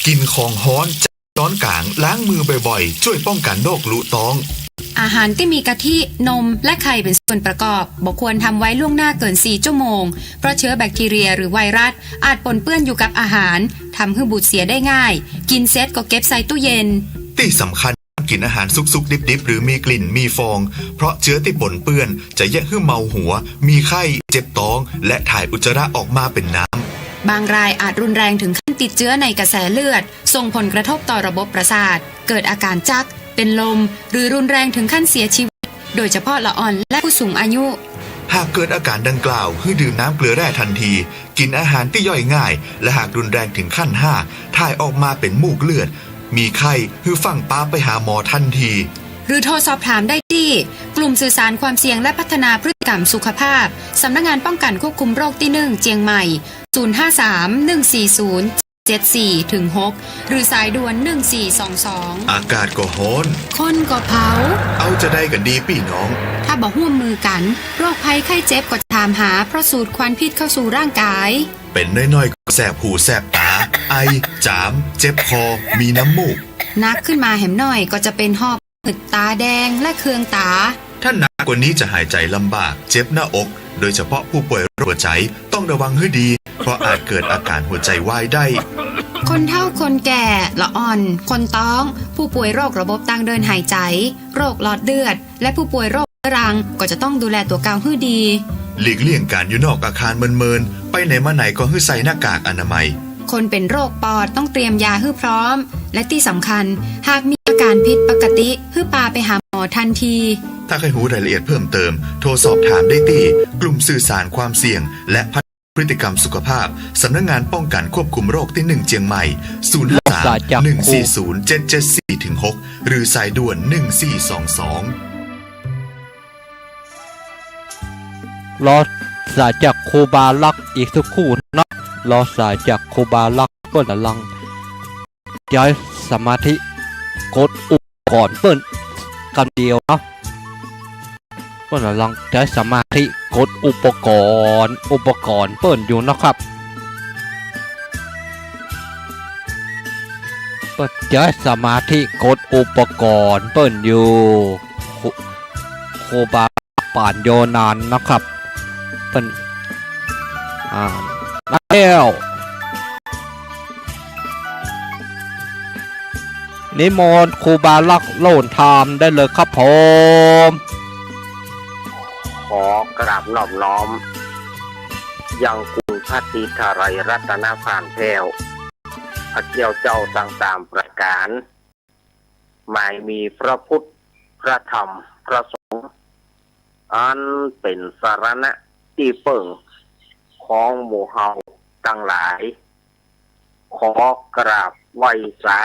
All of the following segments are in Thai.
กินของฮ้อนจากช้อนกลางล้างมือบ่อยๆช่วยป้องกันโรคลุท้องอาหารที่มีกะทินมและไข่เป็นส่วนประกอบบ่ควรทำไว้ล่วงหน้าเกิน4ชั่วโมงเพราะเชื้อแบคทีเรียหรือไวรัสอาจปนเปื้อนอยู่กับอาหารทำให้บูดเสียได้ง่ายกินเสร็จก็เก็บใส่ตู้เย็นที่สำคัญกินอาหารสุกๆดิบๆหรือมีกลิ่นมีฟองเพราะเชื้อที่ปนเปื้อนจะแยกให้เมาหัวมีไข้เจ็บท้องและถ่ายอุจจาระออกมาเป็นน้ำบางรายอาจรุนแรงถึงขั้นติดเชื้อในกระแสเลือดส่งผลกระทบต่อระบบประสาทเกิดอาการจักเป็นลมหรือรุนแรงถึงขั้นเสียชีวิตโดยเฉพาะละอ่อนและผู้สูงอายุหากเกิดอาการดังกล่าวให้ดื่มน้ำเกลือแร่ทันทีกินอาหารที่ย่อยง่ายและหากรุนแรงถึงขั้น5ถ่ายออกมาเป็นมูกเลือดมีไข้ให้ฟังป้าไปหาหมอทันทีหรือโทรสอบถามได้ที่กลุ่มสื่อสารความเสี่ยงและพัฒนาพฤติกรรมสุขภาพสำนักงานป้องกันควบคุมโรคที่1เจียงใหม่053-140-74-6หรือสายด่วน1422อากาศก็ร้อนคนก็เผาเอาจะได้กันดีพี่น้องถ้าบ่ร่วมมือกันโรคภัยไข้เจ็บก็จะตามหาเพราะสูดควันพิษเข้าสู่ร่างกายเป็นน้อยๆก็แสบหูแสบตาไอจามเจ็บคอมีน้ำมูกนักขึ้นมาแหมหน่อยก็จะเป็นหอบหืดตาแดงและเคืองตาถ้าหนักกว่านี้จะหายใจลำบากเจ็บหน้าอกโดยเฉพาะผู้ป่วยโรคหัวใจต้องระวังให้ดีเพราะอาจเกิดอาการหัวใจวายได้คนเฒ่าคนแก่ละอ่อนคนท้องผู้ป่วยโรคระบบทางเดินหายใจโรคหลอดเลือดและผู้ป่วยโรคเรื้อรังก็จะต้องดูแลตัวเก่าให้ดีหลีกเลี่ยงการอยู่นอกอาคารเมินๆไปไหนมาไหนก็ให้ใส่หน้ากากอนามัยคนเป็นโรคปอดต้องเตรียมยาให้พร้อมและที่สำคัญหากมีอาการผิดปกติให้พาไปหาหมอทันทีถ้าใครรู้รายละเอียดเพิ่มเติมโทรสอบถามได้ที่กลุ่มสื่อสารความเสี่ยงและพัฒนาพฤติกรรมสุขภาพสำนักงานป้องกันควบคุมโรคที่1เชียงใหม่053-140-774-6หรือสายด่วน1422รอสายจากโคบาลักอีกสักครู่นะรอสายจากโคบาลักเปิ้นลังย้ายสมาธิกดอุปกรณ์เปิ้นกันเดียวเนาะเปิ้นลังย้ายสมาธิกดอุปกรณ์เปิ้นอยู่นะครับเปิ้นย้ายสมาธิกดอุปกรณ์เปิ้นอยู่โคบาป่านโยนานนะครับเป็นแล้วนิมนต์ครูบาลักโลนธรรมได้เลยครับผมขอกราบนอบน้อมยังคุณพระศรีธารัยรัตนพานแพ้วพระเจ้าเจ้าต่างๆประการหมายมีพระพุทธพระธรรมพระสงฆ์อันเป็นสารณะที่เปิ่งของหมู่เฮาทั้งหลายขอกราบไหว้สา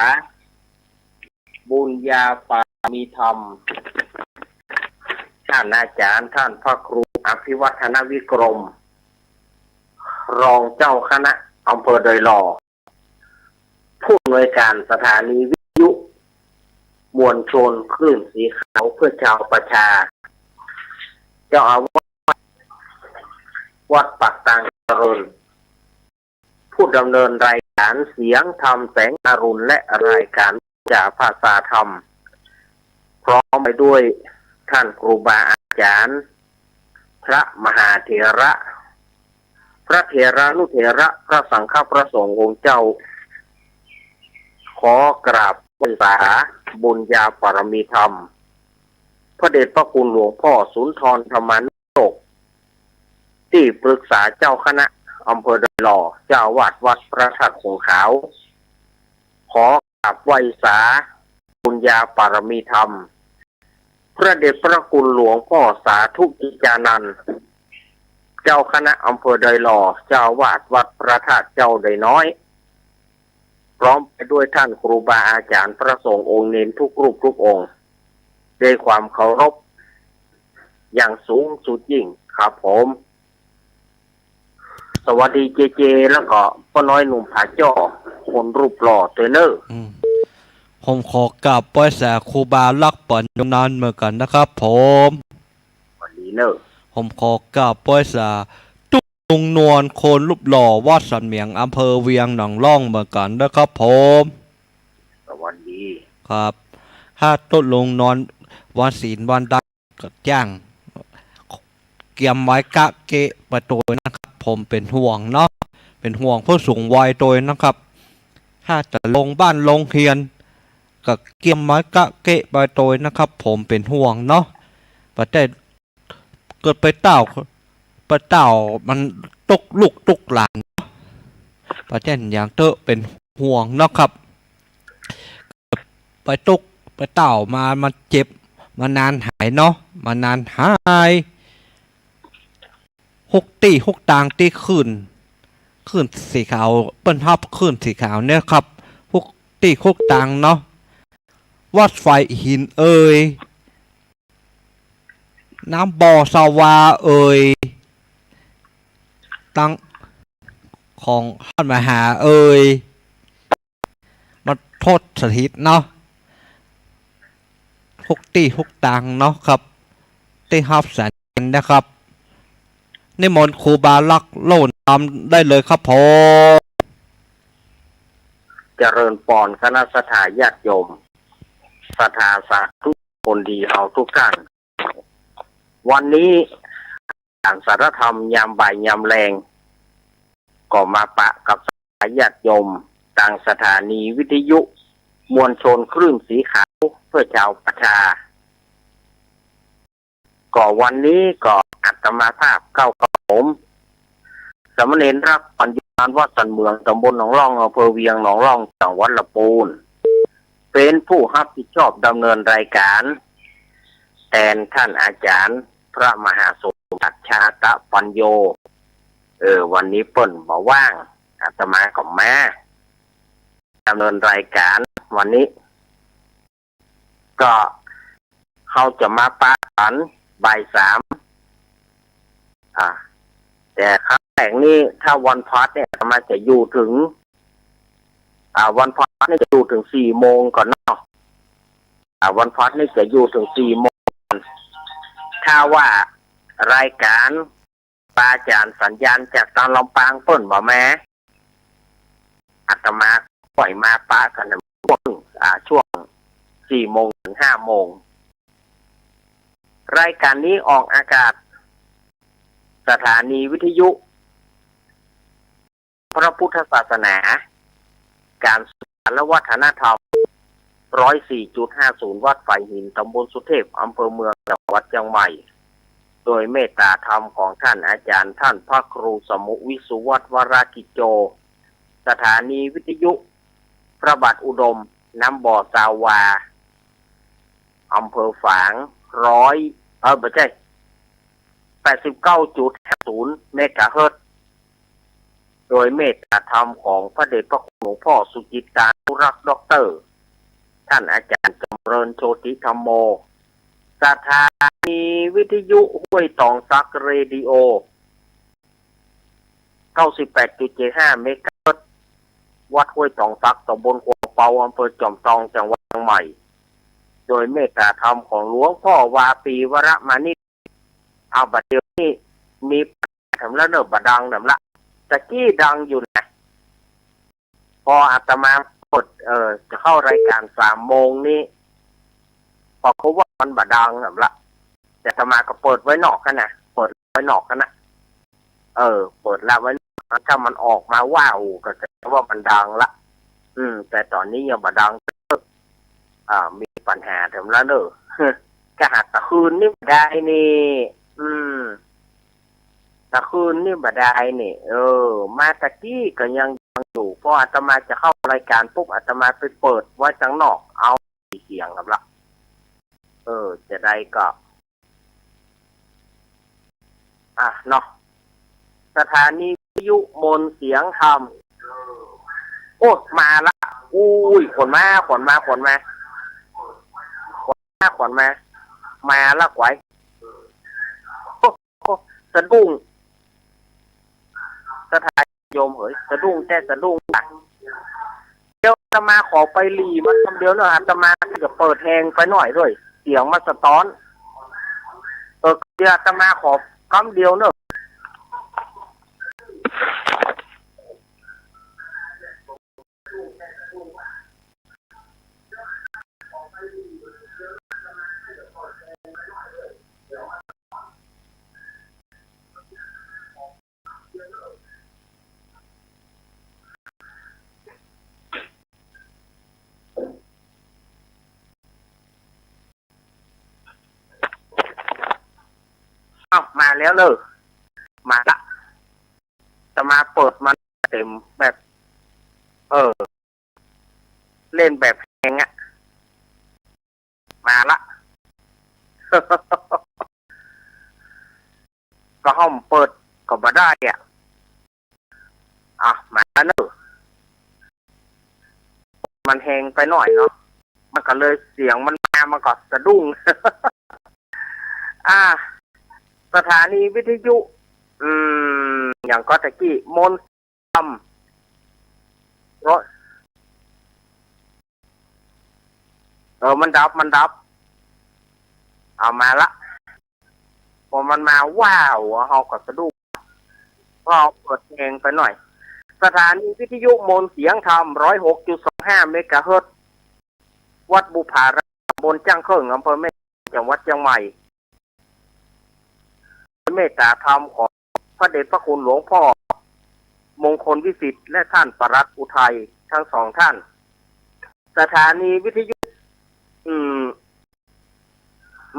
บุญญาปามีธรรมท่านอาจารย์ท่านพระครูอภิวัฒนวิกรมรองเจ้าคณะอำเภอดอยหล่อผู้อำนวยการสถานีวิทยุมวลชนคลื่นสีขาวเพื่อชาวประชาเจ้าอาวาสวัดปากตังเจริญผู้ดำเนินรายการเสียงธรรมแสงอรุณและรายการจากภาษาธรรมพร้อมไปด้วยท่านครูบาอาจารย์พระมหาเถระพระเถรานุเถระพระสังฆพระสงฆ์องค์เจ้าขอกราบไหว้สาบุญญาปรมีธรรมพระเดชพระคุณหลวงพ่อสุนทรธรรมานุโลกที่ปรึกษาเจ้าคณะอำเภอดอยหล่อเจ้าวาดวัดพระธาตุคงขาวขอกราบไหว้สาบุญญาปรมีธรรมพระเดชพระคุณหลวงพ่อสาธุกิจานันท์เจ้าคณะอำเภอดอยหล่อเจ้าวาดวัดพระธาตุเจ้าดอยน้อยพร้อมไปด้วยท่านครูบาอาจารย์พระสงฆ์องค์เนรทุกรูปทุกองค์ด้วยความเคารพอย่างสูงสุดยิ่งครับผมสวัสดีเจเจแล้วก็พ่อน้อยหนุ่มผาจ้อคนรูปหล่อเทรนเนอร์ผมขอกราบไหว้สาครูบาลักป่อนยนานเหมือนกันนะครับผมสวัสดีเนอร์ผมขอกราบไหว้สา ลุงนวลโคนรูปหล่อวัดสันเมียงอำเภอเวียงหนองล่องเหมือนกันนะครับผมสวัสดีครับถ้าต้นลงนอนวันศีลวันดักก็จ้างเกียมไว้กะเกะประตูนะครับผมเป็นห่วงเนาะเป็นห่วงผู้สูงวัยตัวนะครับถ้าจะลงบ้านลงเฮียนก็เกียมไว้กะเกะประตูนะครับผมเป็นห่วงเนาะประเทศเกิดไปเต่ามันตกลูกตกหลานประเทศอย่างเตอะเป็นห่วงนะครับไปตกไปเต่ามันเจ็บมานานหายเนาะมานานหายหกตางตีขึ้นสีขาวเปิ้นทับขึ้นสีขาวเนี่ยครับหกตางเนาะวัดไฟหินเอ่ยน้ำบ่อสาวาเอ่ยตั้งของท่านมหาเอ่ยมาโทษสถิตเนาะหกตังเนาะครับที่ฮับแสนนะครับนิมนต์ครูบาลักษ์โลนทำได้เลยครับผมเจริญปอนคณะสถาญาติโยมสถาสาธุคนดีเอาทุกท่านวันนี้อ่านสารธรรมยามบ่ายยามแรงก็มาปะกับสถาญาติโยมต่างสถานีวิทยุมวลชนคลื่นสีขาวเพื่อชาวประชาก็วันนี้ก็อัตมาภาพเข้ากับผมสามเณรรักปัญญาวัดสันเมืองตำบลหนองร่องอำเภอเวียงหนองร่องจังหวัดลำพูนเป็นผู้รับผิดชอบดำเนินรายการแทนท่านอาจารย์พระมหาสมบัติชาตะปัญโยวันนี้เปิ้นบอกว่างอาตมาก็มาดำเนินรายการวันนี้ก็เขาจะมาปาขันบ่ายสามแต่ครั้งแรกนี่ถ้าวันพัดเนี่ยอาตมาจะอยู่ถึงวันพัดนี่จะอยู่ถึง4 โมงก่อนเนาะวันพัดนี่จะอยู่ถึง4 โมงถ้าว่ารายการปาจานสัญญาณจากตอนลำปางเปิ้นบ่แม่อาตมาปล่อยมาปากันช่วง4 โมงถึง5 โมงรายการนี้ออกอากาศสถานีวิทยุพระพุทธศาสนาการศึกษาและวัฒนธรรม 104.50 วัดไฟหินตำบลสุเทพอำเภอเมืองจังหวัดเชียงใหม่โดยเมตตาธรรมของท่านอาจารย์ท่านพระครูสมุวิสุวัฒน์วรากิจโจสถานีวิทยุพระบาทอุดมน้ำบ่อสาวาอำเภอฝางไม่ใช่ 89.50 เมกะเฮิรตซ์โดยเมตตาธรรมของพระเดชพระคุณหลวงพ่อสุจิตตานุรักษ์ด็อกเตอร์ท่านอาจารย์จำเริญโชติธรรมโมสถานีวิทยุห้วยตองซักเรดิโอ 98.75 เมกะเฮิรตซ์วัดห้วยตองซักตำบลกวางเปาอำเภอจอมทองจังหวัดเชียงใหม่โดยเมตตาธรรมของหลวงพ่อวาปีวรมานิบัดเดี๋ยวนี้มีทำแล้วเนอะบัดดังนำละตะกี้ดังอยู่นะพออาตมาเปิดจะเข้ารายการ3 โมงนี้พอเขาว่ามันบัดดังนำละแต่อาตมาก็เปิดไว้นอกกันนะเปิดไว้นอกกันนะเปิดละไว้ถ้ามันออกมาว้าวก็จะว่ามันดังละแต่ตอนนี้ยังบัดดังมีปัญหาทำแล้วเนอะกะหักตะคืนนี่ได้นี่ตะคืนนี่บ่ได้นี่มาตะกี้ก็ยังอยู่พออาตมาจะเข้ารายการปุ๊บอาตมาไปเปิดไว้จังนอกเอาเสียงครับล่ะจะได้ก็เนาะสถานีวิทยุมนเสียงธรรมมาละอุ้ยขนมาละไว้สะดุ้งสถานโยมสะดุ้งเดี๋ยวอาตมาขอไปหลีมันคำเดียวเนอะอาตมาจะเปิดแหงไปหน่อยด้วยเสียงมันสะท้อนเดี๋ยวอาตมาขอคำเดียวเนอะ มาแล้วเลยมาละจะมาเปิดมันเต็มแบบ เล่นแบบแหงอะมาละ ก็ห้องเปิดก็มาได้มาแล้วเนอะมันแหงไปหน่อยเนาะมันก็เลยเสียงมันก็สะดุ้ง สถานีวิทยุอย่างก็ตะกี้มนต์ทำรถมันดับเอามาละพอมันมาว้าวเฮาก็สะดุ้งพอเปิดเพลงไปหน่อยสถานีวิทยุมนต์เสียงธรรม 106.25 เมกะเฮิรตซ์วัดบุพารามตำบลจ้างเคิงอำเภอแม่จังหวัดเชียงใหม่เมตตาธรรมของพระเดชพระคุณหลวงพ่อมงคลวิสิทธิ์และท่านปรัตน์อุทัยทั้งสองท่านสถานีวิทยุ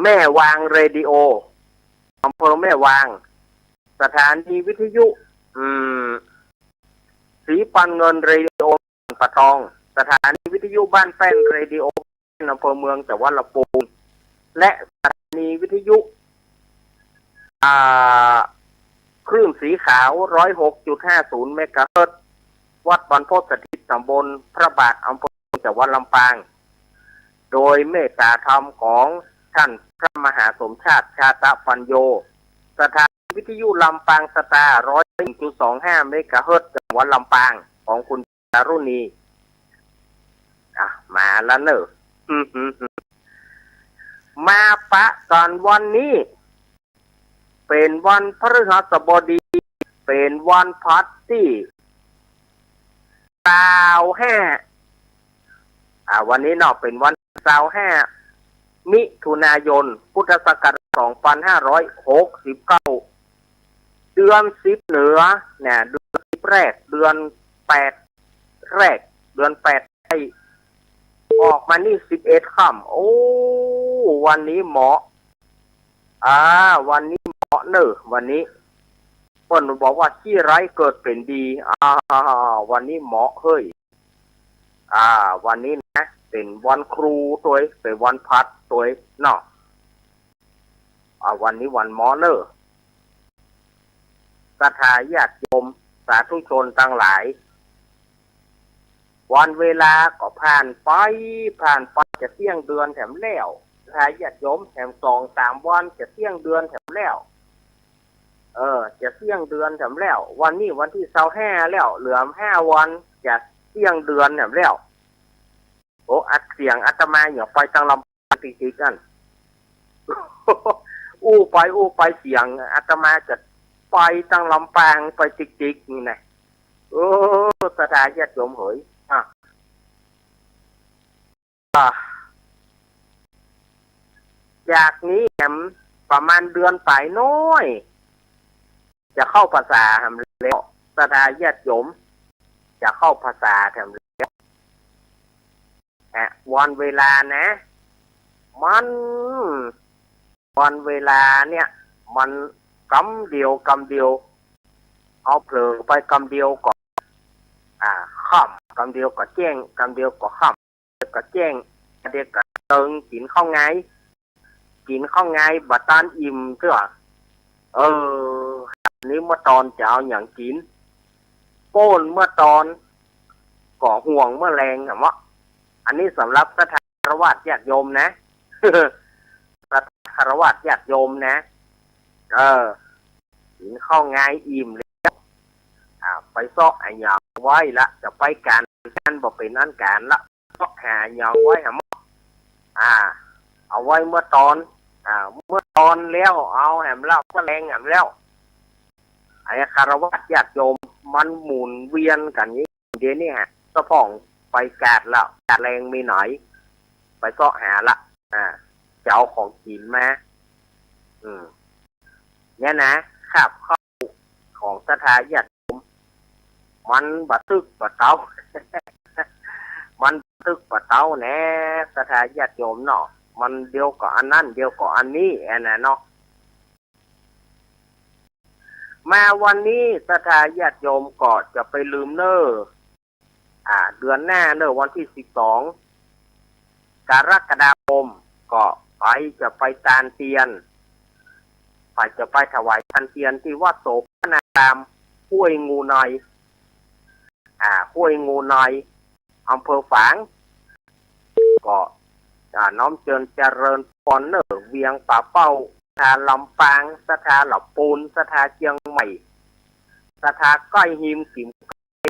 แม่วางเรดิโออำเภอแม่วางสถานีวิทยุสีปันเงินเรดิโอปะทองสถานีวิทยุบ้านแป้นเรดิโออำเภอเมืองจังหวัดลำพูนและสถานีวิทยุคลื่นสีขาว 106.50 เมกะเฮิรตซ์วัดบรรพตสถิตตำบลพระบาทอำเภอจังหวัดลำปางโดยเมตตาธรรมของท่านพระมหาสมชาติชาตปัญโยสถานีวิทยุลำปางสตาร์ 101.25 เมกะเฮิรตซ์จังหวัดลำปางของคุณจารุณีมาแล้วเนอะมาปะตอนวันนี้เป็นวันพฤหัสบดีเป็นวันพัดที่25วันนี้เนาะเป็นวัน25มิถุนายนพุทธศักราช2569เดือน10เหนือเนี่ยเดือน10แรกเดือน8แรกเดือน8ให้ออกมานี่11ค่ำโอ้วันนี้เหมาะวันนี้เหมาะเนอะวันนี้เพิ่นบอกว่าขี้ไร้เกิดเป็นดีวันนี้เหมาะเฮ้ยวันนี้นะเป็นวันครูตัวเป็นวันพัดตัวเนาะวันนี้วันเหมาะเนอะศรัทธาญาติโยมสาธุชนทั้งหลายวันเวลาก็ผ่านไปจะเที่ยงเดือนแถมแล้วทายาทโยมแถม2-3 วันจะเที่ยงเดือนแถมแล้วจะเที่ยงเดือนแถมแล้ววันนี้วันที่25แล้วเหลือ5 วันจะเที่ยงเดือนแถมแล้วโอ้อัดเสียงอาตมาอย่าไปตั้งลำติดกัน อู้ไปเสียงอาตมาจะไปตั้งลำปางไปจิกนี่นะสถานญาติโยมเฮ้ยจากนี้แถมประมาณเดือนปลายน้อยจะเข้าภาษาแถมแล้วสถานญาติโยมจะเข้าภาษาแถมแล้ววันเวลานะมันวันเวลาเนี่ยมันกำเดียวเอาเผลอไปกำเดียวก่อนค่ำกำเดียวก็แจ้งกำเดียวก็ค่ำก็แจ้งเด็กก็เติงกินข้าวไงบัดตานอิ่มเถอะนี้เมื่อตอนจะเอาอย่างกินโป้นเมื่อตอนก่อห่วงเมื่อแรงเหรออันนี้สำหรับสถานคารวะญาติโยมนะ สถานคารวะญาติโยมนะกินข้าวไงอิ่มแล้วไปซอกหยองไว้ละจะไปการบอกเป็นอันการละซอกหยองไว้เหรอเอาไว้เมื่อตอนแล้วเอาแหมเล่าก็แรงแหมแล้วไอ้คารวะญาติโยมมันหมุนเวียนกันนี้เดี๋ยวนี้สะพ่องไปกาดแล้วกาดแรงมีหน่อยไปซอกหาละจะเอาของกินมาเนี่ยนะขับเข้าของสถานญาติโยมมันบัดตึกบัดเต้า มันตึกบัดเต้าแน่สถานญาติโยมเนาะมันเดียวกับอันนั้นเดียวกับอันนี้น่ะเนาะ มาวันนี้ศรัทธาญาติโยมก็จะไปลืมเนอเดือนหน้าเนอวันที่12กรกฎาคมก็จะไปตานเตียนจะไปถวายตานเตียนที่วัดโสภณารามห้วยงูในห้วยงูในอำเภอฝางก็น้อมเจริญเจริญพรเนอเวียงป่าเป้าสถานลำปางสถานหลับปูนสถานเชียงใหม่สถานใกล้หิมสิม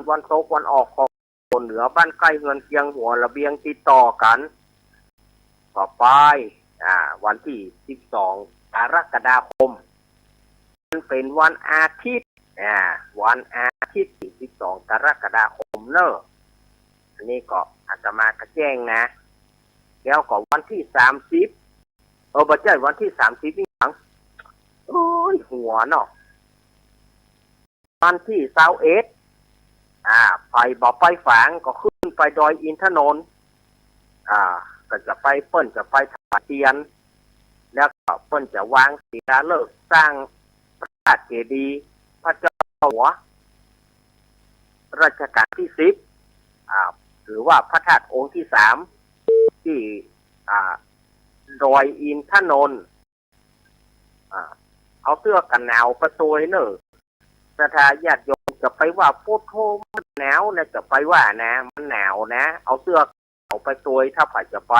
วันตกวันออกของคนเหนือบ้านใกล้เงินเชียงหัวระเบียงติดต่อกันต่อไปวันที่12กรกฎาคมมันเป็นวันอาทิตย์วันอาทิตย์ที่12กรกฎาคมเนอะอันนี้ก็อาตมากระแจ้งนะแล้วก็วันที่30บ่ใช่วันที่30นี่หยังโอ้ยหัวเนาะวันที่21ไปฝางก็ขึ้นไปดอยอินทนนท์ก็จะไปเปิ้นจะไปถวายเทียนแล้วก็เปิ้นจะวางศิลาฤกษ์สร้างพระธาตุเจดีย์พระเจ้าหัวรัชกาลที่10หรือว่าพระธาตุองค์ที่3ที่ดอยอินทนนท์เอาเสื้อกันหนาวประตูเนอะศรัทธาญาติโยมจะไปว่าโพโทมันหนาวนะจะไปว่านะมันหนาวนะเอาเสื้อเอาไปตัวถ้าฝ่ายจะไป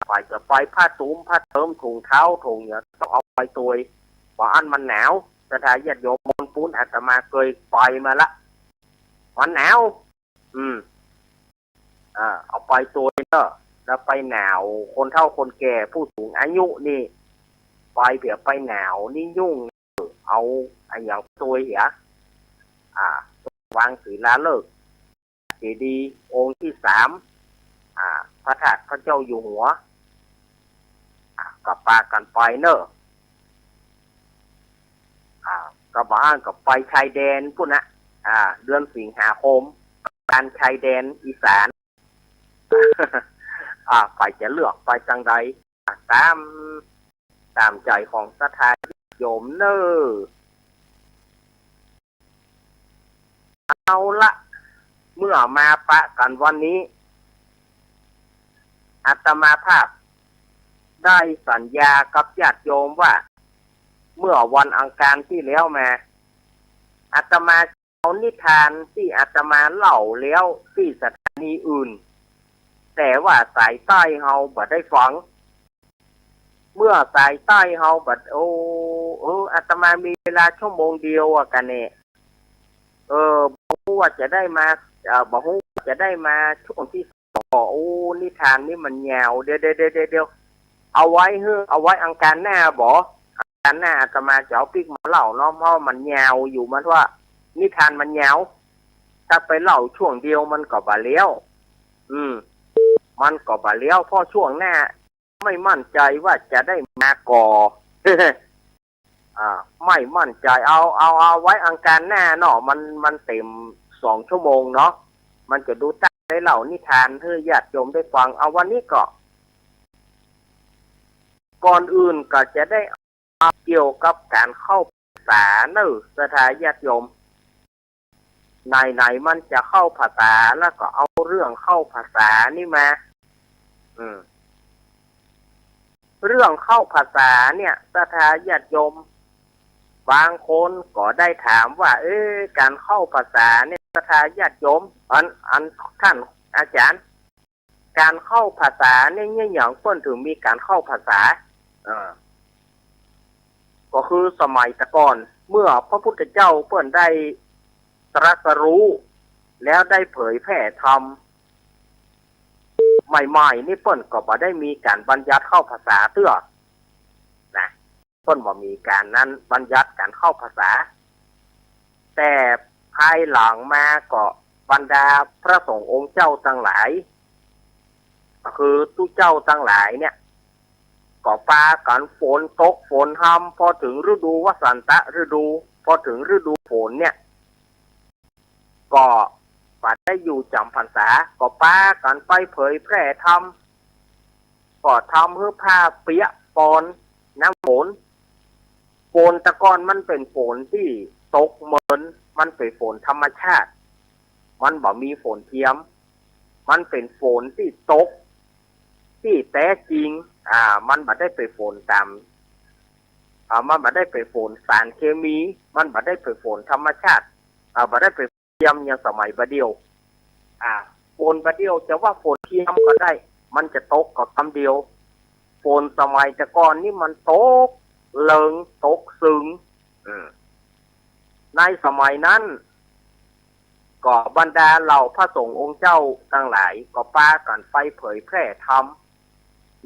ฝ่ายจะไปผ้าตุ้มผ้าเติมถุงเท้าถุงเนี่ยต้องเอาไปตัวเพราะอันมันหนาวศรัทธาญาติโยมมนปุ้นอาตมาเคยไปมาละมันหนาวเอาไปตัวเนอะแล้วไปหนาวคนเฒ่าคนแก่ผู้สูงอายุนี่ไปเผื่อไปหนาวนี่ยุ่งเอาอย่างตัวเหี้ยวางศิลาฤกษ์เจดีย์องค์ที่3พระธาตุพระเจ้าอยู่หัวกับปากันไปเนอะกับบ้านกับไปชายแดนพุ่นนะเดือนสิงหาคมการชายแดนอีสานไปจะเลือกไปจังใดตามใจของศรัทธาโยมเนอเอาละเมื่อมาปะกันวันนี้อาตมาภาพได้สัญญากับญาติโยมว่าเมื่อวันอังคารที่แล้วมาอาตมาเอานิทานที่อาตมาเล่าแล้วที่สถานีอื่นแต่ว่าสายใต้เฮาบ่ได้ฟังเมื่อสายใต้เฮาบัดอาตมามีเวลาชั่วโมงเดียวกันเนี่ยบอกว่าจะได้มาบอกว่าจะได้มาช่วงที่นิทานนี่มันยาวเดี๋ยวเอาไว้อังคารหน้าอังคารหน้าอาตมาจะเอาปิ๊กมาเล่าเนาะเพราะมันยาวอยู่มันว่านิทานมันยาวถ้าไปเล่าช่วงเดียวมันก็บ่เลี้ยวมันก็บ่เลี้ยวเพราะช่วงหน้าไม่มั่นใจว่าจะได้มาก่อ ไม่มั่นใจเอาไว้อังคารหน้าเนาะมันเต็ม2 ชั่วโมงเนาะมันจะดูตั้งได้เล่านิทานให้ญาติโยมได้ฟังเอาวันนี้ก็ก่อนอื่นก็จะได้เกี่ยวกับการเข้าพรรษาเนอะศรัทธาญาติโยมไหนมันจะเข้าพรรษาแล้วก็เอาเรื่องเข้าพรรษานี่มาเรื่องเข้าพรรษาเนี่ยศรัทธาญาติโยมบางคนก็ได้ถามว่าการเข้าพรรษาเนี่ยศรัทธาญาติโยมอันท่านอาจารย์การเข้าพรรษาเนี่ยอย่างเพิ่นถึงมีการเข้าพรรษาก็คือสมัยตะก่อนเมื่อพระพุทธเจ้าเพิ่นได้ตรัสรู้แล้วได้เผยแผ่ธรรมใหม่ๆนี่เพิ่นก็บ่ได้มีการบัญญัติเข้าพรรษาเตื้อนะเพิ่นบ่มีการนั้นบัญญัติการเข้าพรรษาแต่ภายหลังมาก็บรรดาพระสงฆ์องค์เจ้าทั้งหลายก็คือตู้เจ้าทั้งหลายเนี่ยก็ปากันฝนตกฝนทำพอถึงฤดูวสันตฤดูพอถึงฤดูฝนเนี่ยก็บัดได้อยู่จำพรรษาก็ปากันไปเผยแพร่ธรรมก็ทำเพื่อผ้าเปียกปอนน้ำฝน ฝนตะกอนมันเป็นฝนที่ตกเหมือนมันเป็นฝนธรรมชาติมันบ่มีฝนเทียมมันเป็นฝนที่ตกที่แท้จริงมันบ่ได้เป็นฝนตามมันบ่ได้เป็นฝนสารเคมีมันบ่ได้เป็นฝนธรรมชาติบ่ได้เป็นเทียมอย่างสมัยบัดเดียวฝนบัดเดียวจะว่าฝนเทียมก็ได้มันจะตกกับคำเดียวฝนสมัยตะกอนนี่มันตกเลิงตกซึ้งในสมัยนั้นก็บรรดาเหล่าพระสงฆ์องค์เจ้าทั้งหลายก็พากันไปเผยแพร่ธรรม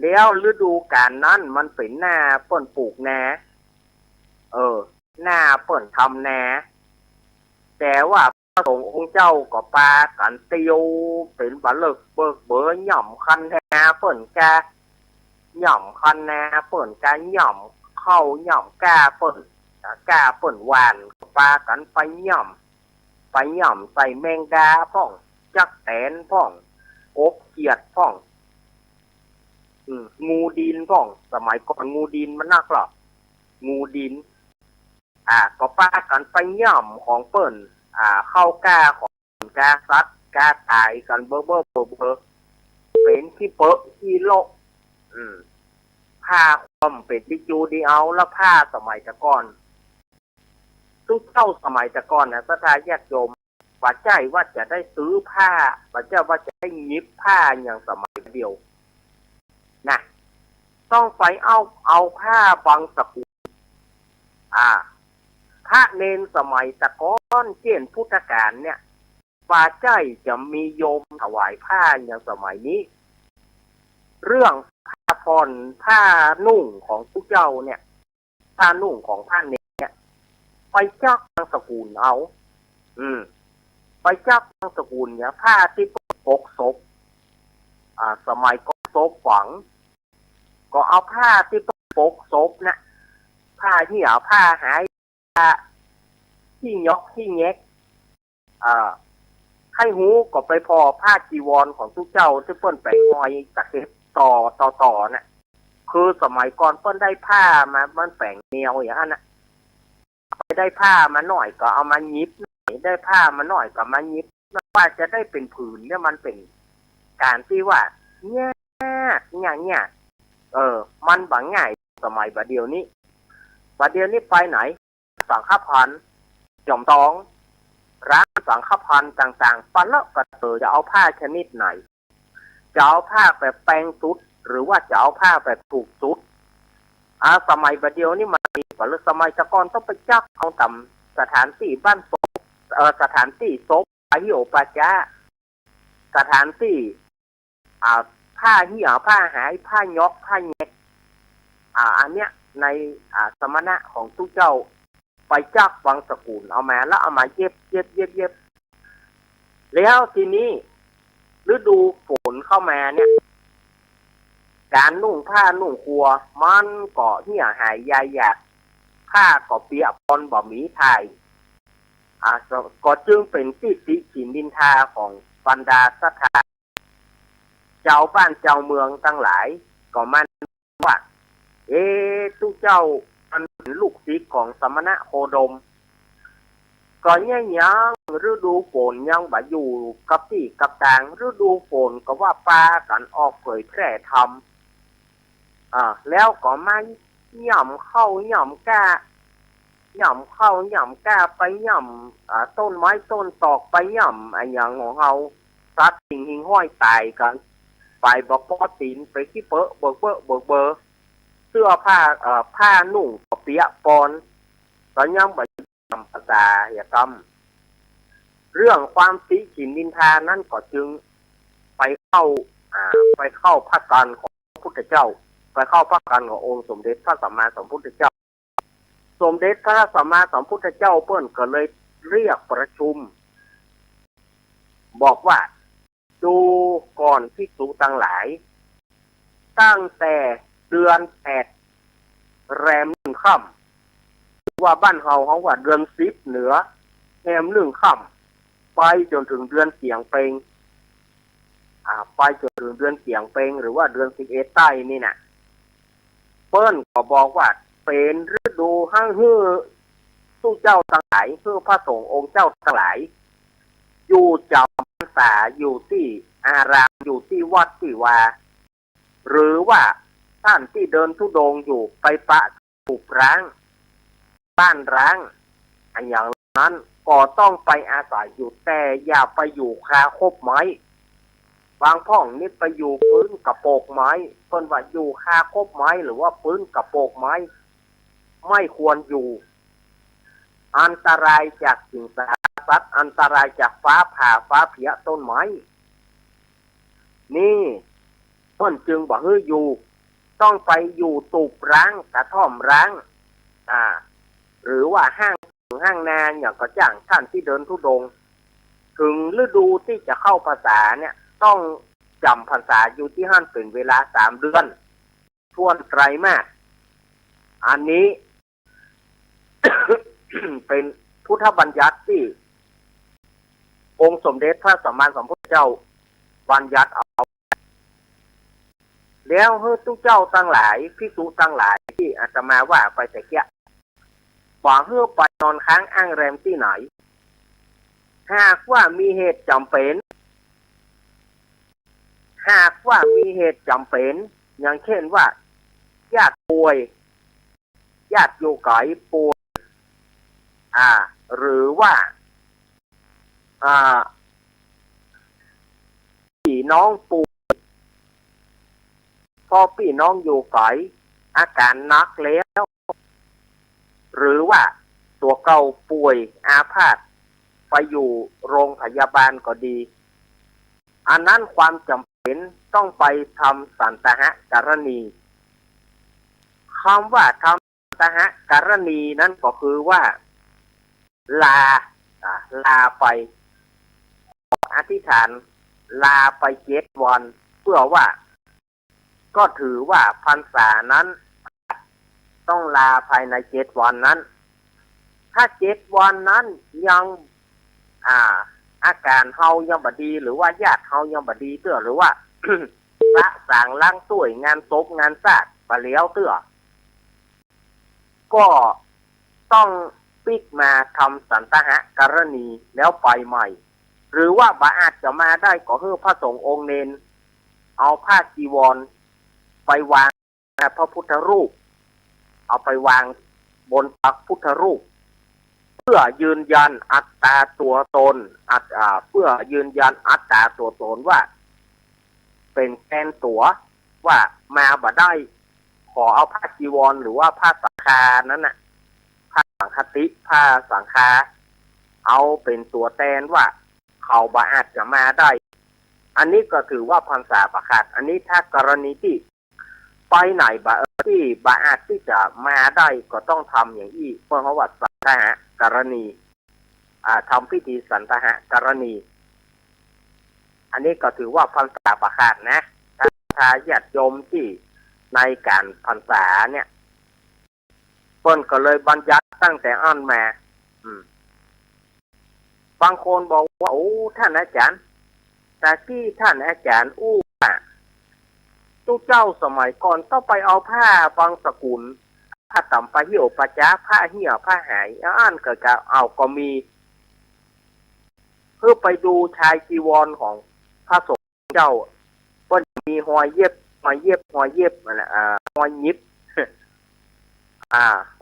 แล้วฤดูกาลนั้นมันเป็นหน้าเปิ้นปลูกแหน่หน้าเปิ้นทำแหน่แต่ว่าพระสงฆ์องค์เจ้าก็พากันเตียวเป็นบะเลิกเบิกเบอหย่อมคันแหน่เปิ้นกะหย่อมคันแหน่เปิ้นกะหย่อมเข้าหย่อมกาเปิ้นหวานปากันไปหย่อมใส่แมงดาพ่องจักแตนพ่องกบเขียดพ่องงูดินพ่องสมัยก่อนงูดินมันนักหรองูดินก็ปากันไปหย่อมของเปิ้นเข้ากาของกาซัดกาตายกันเบ้อเป็นที่เปอะที่โลกผ้าความเป็นที่จูดีเอาแล้วผ้าสมัยตะก่อนทุกเจ้าสมัยตะก่อนนะพระทายาติโยมปัจจัยว่าจะได้ซื้อผ้าปัจจัยว่าจะได้ยิบผ้าอย่างสมัยเดียวนะต้องไปเอาผ้าบางสกุลพระเนนสมัยตะก่อนเช่นพุทธกาลเนี่ยปัจจัยจะมีโยมถวายผ้าอย่างสมัยนี้เรื่องผ้าผ่อนผ้านุ่งของทุกเจ้าเนี่ยผ้านุ่งของพระเนนเนี่ยไปจักบางสกุลเอาไปจักบางสกุลเนี่ยผ้าที่ปกศพสมัยก่อนศพฝังก็เอาผ้าที่ปกศพนะผ้าที่เอาผ้าหายที่ยกที่แงกให้หูก็ไปพอผ้าจีวรของทุกเจ้าที่เปิ้นไปห้อยตะเข็บต่อน่ะคือสมัยก่อนเปิ้นได้ผ้ามามันแปลงแนวอย่างนั้นน่ะได้ผ้ามาหน่อยก็เอามายิบได้ผ้ามาหน่อยก็มายิบว่าจะได้เป็นผืนเนี่ยมันเป็นการที่ว่าเนี่ยมันบางง่ายสมัยบัดเดียวนี้ไปไหนสังฆพันธ์จอมทองร้านสังฆพันธ์ต่างๆปันละกระเตอจะเอาผ้าชนิดไหนจะเอาผ้าแบบแปลงสุดหรือว่าจะเอาผ้าแบบถูกสุดสมัยบัดเดียวนี่มันมีกว่าสมัยตะกอนต้องไปจักเอาต่ำสถานที่บ้านศพสถานที่ศพอาหิโอปาจาสถานที่ผ้าเหี่ยวผ้าหายผ้ายกผ้าแยกอันเนี้ยในสมณะของทุกเจ้าไปจักบางสกุลเอามาแล้วเอามาเย็บแล้วทีนี้ฤดูฝนเข้ามาเนี่ยการนุ่งผ้านุ่งครัวมันก็เหี่ยหายยายหยาดผ้าก็เปียกปนบ่มีไทยก็จึงเป็นที่ติฉินดินทาของบรรดาศรัทธาเจ้าบ้านเจ้าเมืองทั้งหลายก็มันว่าทุกเจ้ามันเป็นลูกศิษย์ของสมณะโคดมก็ยังฤดูฝนยังบ่อยู่กับที่กับทางฤดูฝนก็ว่าปากันออกเผยแพร่ธรรมแล้วก็มาหย่ำเข้าหย่ำก้าไปหย่ำต้นไม้ต้นตอกไปหย่ำอย่างของเราสัตว์สิ่งหิ่งห้อยตายกันไปบอกปอตีนไปขี้เปอะเบิกเสื้อผ้านุ่งเปียปอนตอนยังบ่ทำภาษาอย่ากรรมเรื่องความติฉินนินทานั่นก็จึงไปเข้าพระกันของพระพุทธเจ้าไปเข้าพระกันขององค์สมเด็จพระสัมมาสัมพุทธเจ้าสมเด็จพระสัมมาสัมพุทธเจ้าเปิ้นก็เลยเรียกประชุมบอกว่าดูก่อนภิกษุทั้งหลายตั้งแต่เดือน8แรม1ค่ำว่าบ้านเฮาว่าเดือน10เหนือแรม1ค่ำไปจนถึงเดือนเสียงเพลงไปจนถึงเดือนเสียงเพลงหรือว่าเดือน11ใต้นี่น่ะเปิ้นก็บอกว่าเป็นฤ ดูให้ฮื้อสู้เจ้าทั้งหลายฮื้อพระสงฆ์องค์เจ้าทั้งหลายอยู่จำพรรษาอยู่ที่อารามอยู่ที่วัดที่วาหรือว่าท่านที่เดินธุดงค์อยู่ไปปะปลูกร้างบ้านร้างอันอย่างนั้นก็ต้องไปอาศัยอยู่แต่อย่าไปอยู่คาคบไม้บางพ่องนี่ไปอยู่พื้นกระโปกไม้เพิ่นว่าอยู่คาคบไม้หรือว่าพื้นกระโปกไม้ไม่ควรอยู่อันตรายจากสิ่งสารพัดอันตรายจากฟ้าผ่าฟ้าเผียต้นไม้นี่เพิ่นจึงบอกให้อยู่ต้องไปอยู่ตูบร้างกระท่อมร้างหรือว่าห้างนาอย่างก็จ้างท่านที่เดินธุดงค์ถึงฤดูที่จะเข้าพรรษาเนี่ยต้องจำพรรษาอยู่ที่ห้านเป็นเวลา3 เดือนทวนไตรมาสอันนี้ เป็นพุทธบัญญัติที่องค์สมเด็จพระสัมมาสัมพุทธเจ้าบัญญัติเอาแล้วเฮ้ทุกเจ้าทั้งหลายภิกษุทั้งหลายที่อาตมาว่าไปแต่เกี้ยหวังเฮ้ไปนอนค้างอ้างแรมที่ไหนหากว่ามีเหตุจำเป็นอย่างเช่นว่าญาติป่วยญาติอยู่ไกลป่วยหรือว่าพี่น้องป่วยพอพี่น้องอยู่ไกลอาการหนักแล้วหรือว่าตัวเก่าป่วยอาพาธไปอยู่โรงพยาบาลก็ดีอันนั้นความจำเป็นต้องไปทำสันตหการณีคำว่าทำสันตหการณีนั้นก็คือว่าลาไปอธิษฐานลาไป7 วันเพื่อว่าก็ถือว่าพรรษานั้นต้องลาภายใน7 วันนั้นถ้า7 วันนั้นยังอาการเฮายังบดีหรือว่าญาติเฮายังบดีเตื้อหรือว่า พระสางล้างตุ้ยงานศพงานศาสตร์ปะเลี้ยวเตื้อก็ต้องปิดมาทำสันตหการณีแล้วไปใหม่หรือว่าบ่อาจจะมาได้ก็คือพระสงฆ์องค์เนนเอาผ้าจีวรไปวางพระพุทธรูปเอาไปวางบนพระพุทธรูปเพื่อยืนยันอัตตาตัวตนเพื่อยืนยันอัตตาตัวตนว่าเป็นแทนตัวว่ามาบ่ได้ขอเอาผ้าจีวรหรือว่าผ้าสังฆานั้นน่ะผ้าสังฆติผ้าสังฆาเอาเป็นตัวแทนว่าเขาบ่อาจจะมาได้อันนี้ก็ถือว่าพรรษาประกาศอันนี้ถ้ากรณีที่ไปไหนที่บ่อาจที่จะมาได้ก็ต้องทำอย่างนี้เพราะว่าสันตหการณีทำพิธีสันตหการณีอันนี้ก็ถือว่าพรรษาประกาศนะถ้าญาติโยมที่ในการพรรษาเนี่ยเพิ่นก็เลยบัญญัติตั้งแต่อ้อนมาบางคนบอกว่าโอ้ท่านอาจารย์แต่ที่ท่านอาจารย์ตู้เจ้าสมัยก่อนต้องไปเอาผ้าบางสกุลผ้าต่ำผ้าเหี่ยวผ้าจ้าผ้าเหี่ยวผ้าหายอ่านก็เอาก็มีเพื่อไปดูชายจีวรของพระสงฆ์เจ้าก็มีหอยเย็บนั่นแหละหอยยิบ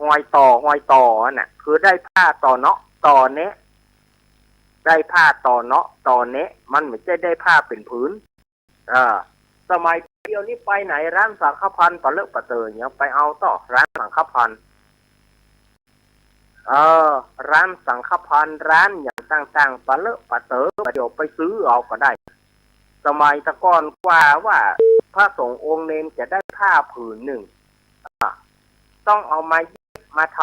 หอยต่อน่ะคือได้ผ้าต่อเนาะต่อเนะได้ผ้าต่อเนาะต่อเนะมันไม่ใช่ได้ผ้าเป็นพื้นสมัยเดียวนี้ไปไหนร้านสังฆพันธ์ปะเลอะปะเตยเนี่ยไปเอาต่อร้านสังฆพันธ์ร้านสังฆพันธ์ร้านอย่างต่างๆปะเลอะปะเตยเดี๋ยวไปซื้อเอาก็ได้สมัยตะก่อนกว่าพระสงฆ์องค์เนนจะได้ผ้าผืนหนึ่งต้องเอามาท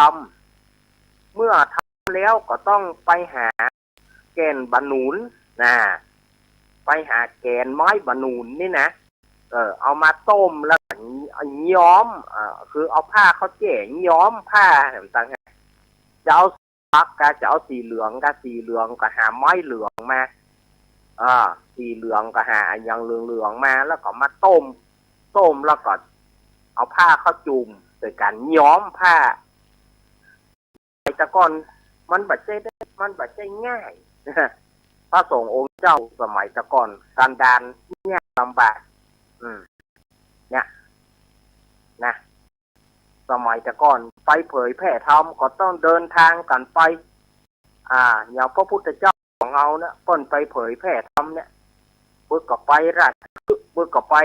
ำเมื่อทำแล้วก็ต้องไปหาแกนบรรนุนไปหาแกนไม้บรรนุนนี่นะเอามาต้มแล้วย้อมคือเอาผ้าเขาแก่ย้อมผ้าต่างๆจะเอาปักก็จะเอาสีเหลืองก็หาไม้เหลืองมาสีเหลืองก็หาอย่างเหลืองมาแล้วก็มาต้มแล้วก็เอาผ้าเขาจุ่มโดยการย้อมผ้า แต่ก่อนมันบัดใจได้มันบัดใจง่ายพระสงฆ์องค์เจ้าสมัยแต่ก่อนกันดารยากลำบากเนี่ยนะสมัยแต่ก่อนไปเผยแพร่ธรรมก็ต้องเดินทางกันไปอย่างพระพุทธเจ้าของเราเนี่ยเพิ่นไปเผยแพร่ธรรมเนี่ยเพิ่นก็ไปราชคฤห์เพิ่นก็ไป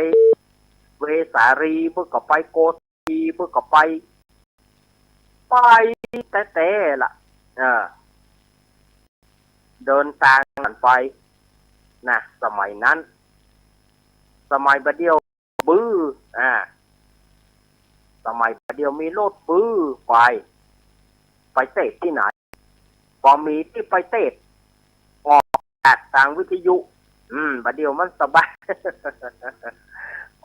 เวสาลีเพิ่นก็ไปโกสีเพิ่นก็ไปแต่ล่ะเดินทางกันไปนะสมัยนั้นสมัยบัดเดียวบื้อสมัยบัดเดียวมีรถบื้อไปเทศที่ไหนพอมีที่ไปเทศออกอากาศทางวิทยุบัดเดียวมันสบาย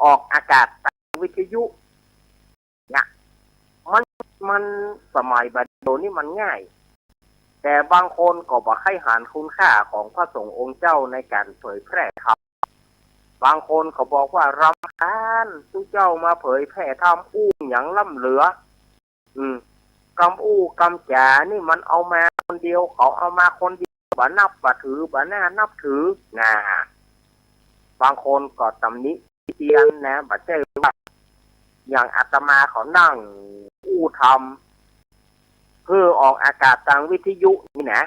ออกอากาศทางวิทยุเนี่ยมันสมัยบัดเดียวนี่มันง่ายแต่บางคนก็บอกให้หารคุณค่าของพระสงฆ์องค์เจ้าในการเผยแพร่ธรรมบางคนก็บอกว่ารำคาญผู้เจ้ามาเผยแพร่ธรรมอย่างล่ำเหลือกำกำจ๋านี่มันเอามาคนเดียวเขาเอามาคนเดียวบ่นับบ่ถือบ่น่านับถือบางคนก็ตำหนิเตียนนะบ่ใช่ว่าอย่างอาตมาเขานั่งธรรมเพื่อออกอากาศทางวิทยุนี่นะ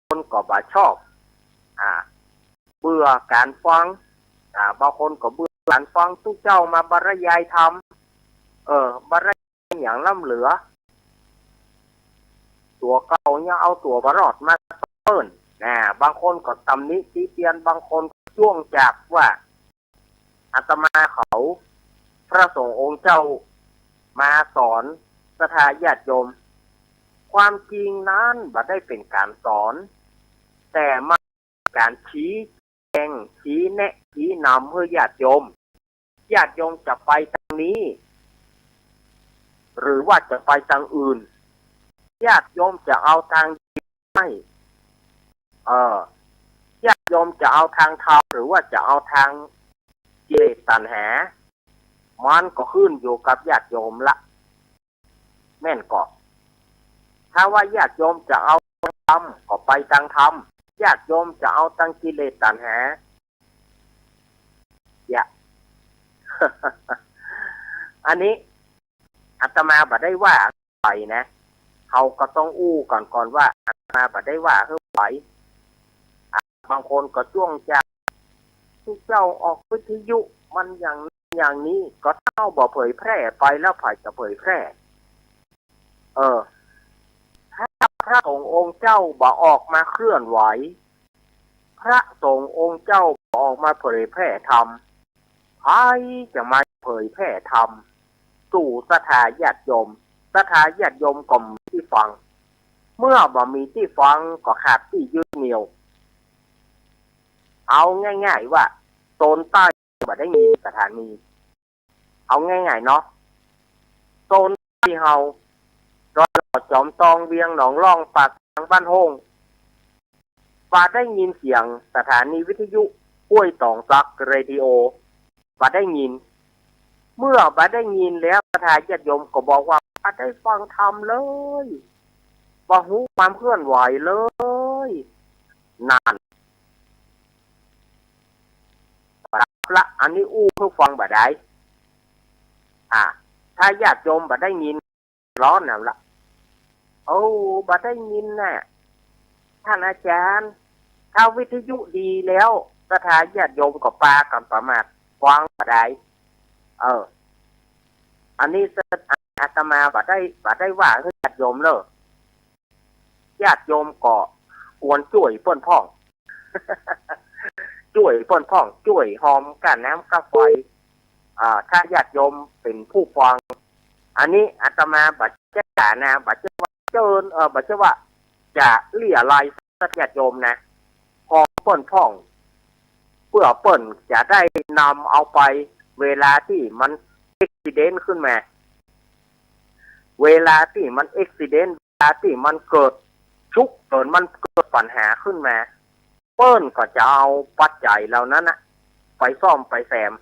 คนก็บ่ชอบเบื่อการฟังบางคนก็เบื่อการฟังทุกเจ้ามาบรรยายธรรมบรรยายอย่างล่ำเหลือตัวเก่าเนี่ยเอาตัวบรอดมาเปิ้นบางคนก็ตำหนิตีเตียนบางคนช่วงจากว่าอาตมาเขาพระสงฆ์องค์เจ้ามาสอนศรัทธาญาติโยมความจริงนั้นบ่ได้เป็นการสอนแต่มาการชี้แจงชี้แนะชี้นำเพื่อญาติโยมจะไปทางนี้หรือว่าจะไปทางอื่นญาติโยมจะเอาทางไม่ญาติโยมจะเอาทางธรรมหรือว่าจะเอาทางกิเลสตัณหามันก็ขึ้นอยู่กับญาติโยมละแม่นก็ถ้าว่าญาติโยมจะเอาทางธรรมก็ไปทางธรรมญาติโยมจะเอาทางกิเลสตัณหาอันนี้อาตมาบ่ได้ว่าไปนะเขาก็ต้องก่อนว่าอาตมาบ่ได้ว่าเฮ้ยไปบางคนก็จ้วงจากทุกเจ้าออกวิทยุมันอย่างนี้ก็เท่าบ่เผยแพร่ไปแล้วไผจะเผยแพร่ถ้าพระสงฆ์องค์เจ้าบ่ออกมาเคลื่อนไหวพระสงฆ์องค์เจ้าบ่ออกมาเผยแพร่ธรรมใครจะมาเผยแพร่ธรรมสู่ศรัทธาญาติโยมศรัทธาญาติโยมก็มีที่ฟังเมื่อบ่มีที่ฟังก็ขาดที่ยึดเหนี่ยวเอาง่ายๆว่าโซนใต้บ่ได้มีสถานีเอาง่ายๆเนาะโซนที่เฮาดอยหลอดจอมตองเวียงหนองล่องปากทางบ้านโฮงบ่ได้ยินเสียงสถานีวิทยุห้วยตองซักเรดิโอบ่ได้ยินเมื่อบ่ได้ยินแล้วศรัทธาญาติโยมก็บอกว่าบ่ได้ฟังธรรมเลยบ่ฮู้ความเคลื่อนไหวเลยนั่นละอันนี้เพื่อฟังบ่ได้ถ้าญาติโยมบ่ได้ยินร้อนน่ะละบ่ได้ยินน่ะท่านอาจารย์ถ้าวิทยุดีแล้วศรัทธาญาติโยมก็ปากันประมาทฟังบ่ได้อันนี้อาตมาบ่ได้ว่าให้ญาติโยมเลยญาติโยมก็ควรช่วยเพิ่นพ้อง ช่วยเพิ่นพ้องช่วยหอมกันน้ำกาไฟถ้าญาติโยมเป็นผู้ฟังอันนี้อาตมาบัดเจ้านะบัดเจ้าว่าเจิญบัดเจ้าว่าจะเลี่ยลายญาติโยมนะพอเปิ้นพ้องเพื่อเปิ้นจะได้นำเอาไปเวลาที่มันอุบัติเหตุขึ้นมาเวลาที่มันอุบัติเหตุเวลาที่มันเกิดฉุกเฉินมันเกิดปัญหาขึ้นมาเปิ้นก็จะเอาปัจจัยเหล่านั้นนะไปซ่อมไปแซม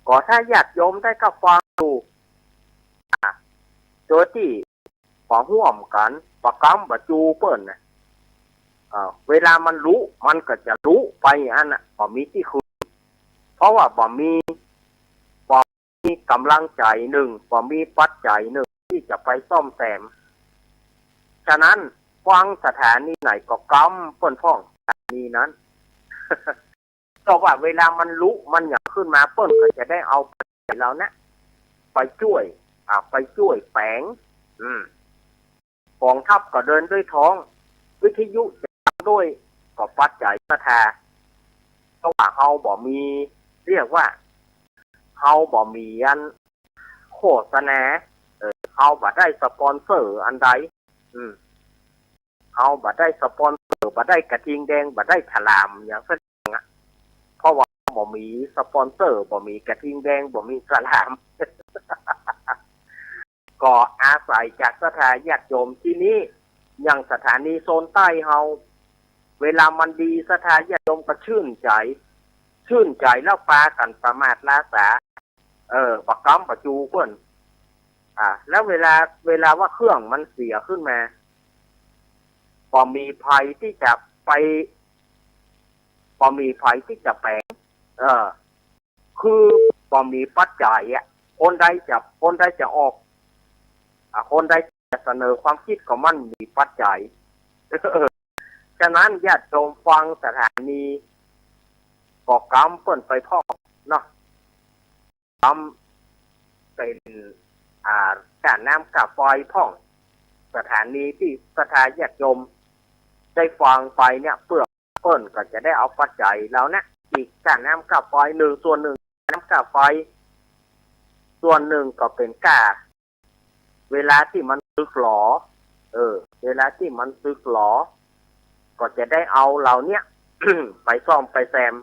ก็ถ้าญาติโยมได้ก็ฟังดูโดยที่ ปะห่วมกันปะกำปะจูเปิ้นนะเวลามันรู้มันก็จะรู้ไปอันน่ะบ่มีที่คืนเพราะว่าบ่มีกำลังใจหนึ่งบ่มีปัจจัยหนึ่งที่จะไปซ่อมแซมฉะนั้นฟังสถานีไหนก็กำเปิ้นพ้องสถานีนั้น ก็ว่าเวลามันรู้มันอยากขึ้นมาเปิ้นก็จะได้เอาไปเรานะไปช่วยแฝงกองทัพก็เดินด้วยท้องวิทยุจะด้วยก็ปัจจัยศรัทธาเพราะว่าเฮาบ่มีเรียกว่าเฮาบ่มีอันโฆษณาเฮาบ่ได้สปอนเซอร์อันใดเฮาบ่ได้สปอนเซอร์บ่ได้กระทิงแดงบ่ได้ฉลามอย่างนั้นเพราะว่าบ่มีสปอนเซอร์บ่มีกระทิงแดงบ่มีฉลาม ก็อาศัยจากสถาญาติโยมที่นี้อย่างสถานีโซนใต้เฮาเวลามันดีสถาญาติโยมก็ชื่นใจแล้วปากันประมาทลาสาปักกำปักจูเพิ่นแล้วเวลาว่าเครื่องมันเสียขึ้นมาก็มีภัยที่จะแปลงคือก็มีปัจจัยคนใดจะออกคนใดจะเสนอความคิดของมันมีปัจจัย ฉะนั้นญาติโยมฟังสถานีก็กำเปิ้นไปพ่อเนาะกำเป็นการน้ำกับไฟพ่องสถานีที่สถาญาติโยมได้ฟังไปเนี่ยเปิ้นก็จะได้เอาปัจจัยแล้วนะอีกการน้ำกับไฟส่วนหนึ่งน้ำกับไฟส่วนหนึ่งก็เป็นกาเวลาที่มันซึกหลอเวลาที่มันซึกหลอก็จะได้เอาเหล่านี้ ไปซ่อมไปแซม